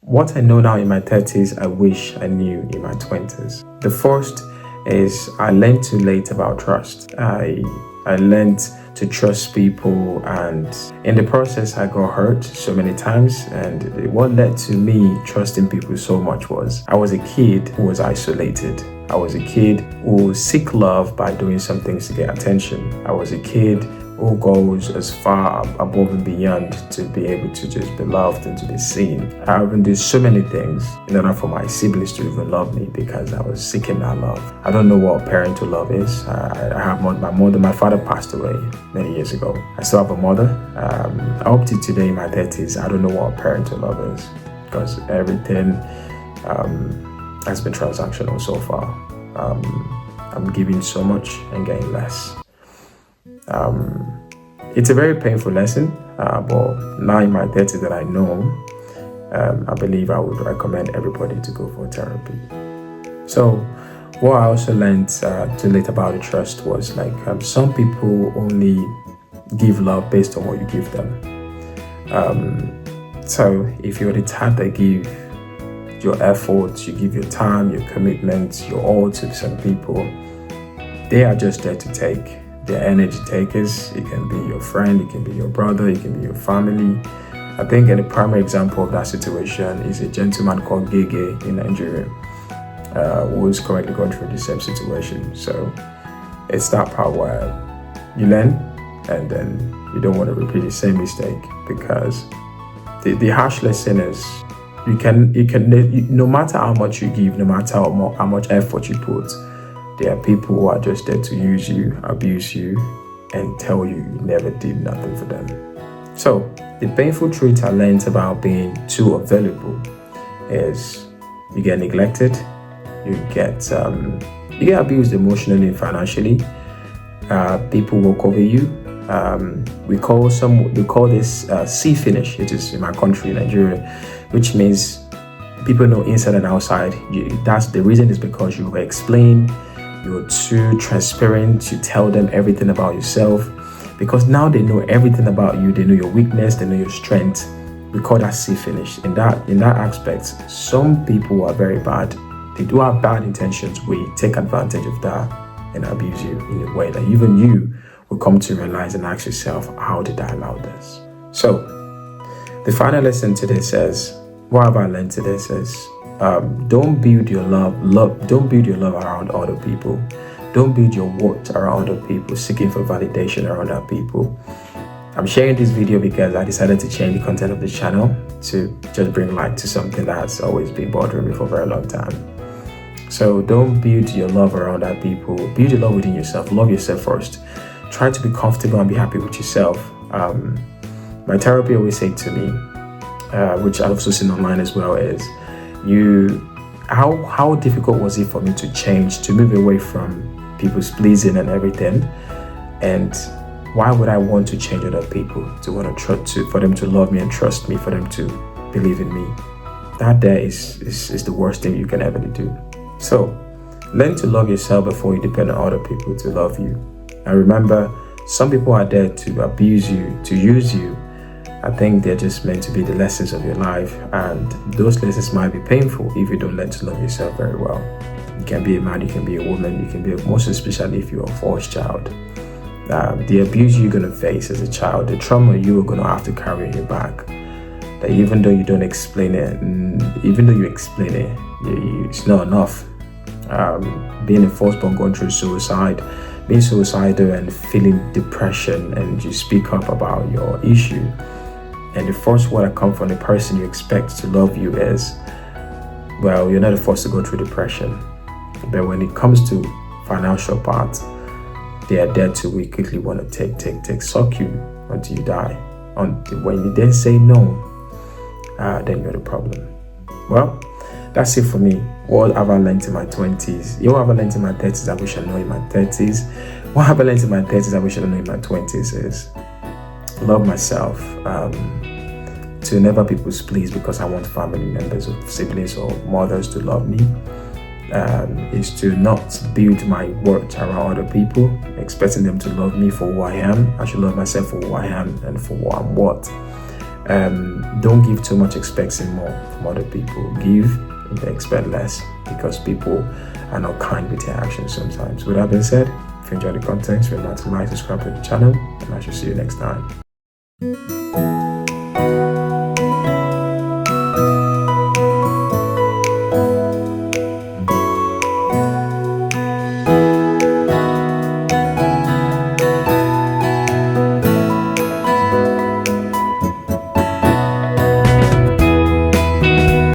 what I know now in my 30s, I wish I knew in my 20s. The first is I learned too late about trust. I learned to trust people, and in the process I got hurt so many times. And what led to me trusting people so much was I was a kid who was isolated. I was a kid who seek love by doing some things to get attention. I was a kid who goes as far above and beyond to be able to just be loved and to be seen. I even did so many things in order for my siblings to even love me because I was seeking that love. I don't know what parental love is. I have my father passed away many years ago. I still have a mother. Up to today in my 30s, I don't know what parental love is because everything has been transactional so far. I'm giving so much and getting less. It's a very painful lesson, but now in my 30s that I know, I believe I would recommend everybody to go for therapy. So what I also learned too late about the trust was like some people only give love based on what you give them. So if you're the type that give your efforts, you give your time, your commitment, your all to some people, they are just there to take. They're energy takers. It can be your friend, it can be your brother, it can be your family. I think a primary example of that situation is a gentleman called Gege in Nigeria, who is currently going through the same situation. So it's that part where you learn and then you don't want to repeat the same mistake, because the harsh lesson is you can no matter how much you give, no matter how much effort you put, there are people who are just there to use you, abuse you, and tell you you never did nothing for them. So the painful truth I learned about being too available is you get neglected, you get abused emotionally and financially. People walk over you. We call this C finish. It is in my country, Nigeria, which means people know inside and outside. That's the reason is because you explain. You're too transparent. You tell them everything about yourself, because now they know everything about you. They know your weakness. They know your strength. We call that C finish. In that aspect, some people are very bad. They do have bad intentions. We take advantage of that and abuse you in a way that even you will come to realize and ask yourself, how did I allow this? So the final lesson today says, what have I learned today says, don't build your love around other people. Don't build your worth around other people, seeking for validation around other people. I'm sharing this video because I decided to change the content of the channel to just bring light to something that has always been bothering me for a very long time. So don't build your love around other people. Build your love within yourself. Love yourself first. Try to be comfortable and be happy with yourself. My therapy always say to me, which I've also seen online as well, is how difficult was it for me to change, to move away from people's pleasing and everything, and why would I want to change other people for them to love me and trust me, for them to believe in me? That there is the worst thing you can ever do. So learn to love yourself before you depend on other people to love you. And remember, some people are there to abuse you, to use you. I think they're just meant to be the lessons of your life, and those lessons might be painful if you don't learn to love yourself very well. You can be a man, you can be a woman, you can be most especially if you're a forced child. The abuse you're going to face as a child, the trauma you are going to have to carry in your back, that even though you don't explain it, even though you explain it, it's not enough. Being a firstborn, going through suicide, being suicidal and feeling depression, and you speak up about your issue, and the first word that comes from the person you expect to love you is, well, you're not the first to go through depression. But when it comes to financial part, they are there to quickly want to suck you until you die. When you then say no, then you're the problem. Well, that's it for me. What have I learned in my 20s? What have I learned in my 30s I wish I know in my 30s? What have I learned in my 30s I wish I know in my 20s is love myself. To never be pleased because I want family members or siblings or mothers to love me. Is to not build my worth around other people, expecting them to love me for who I am. I should love myself for who I am and for what I'm worth. Don't give too much expecting more from other people. Give, expect less, because people are not kind with their actions sometimes. With that being said, if you enjoy the content, remember to like, subscribe to the channel, and I shall see you next time.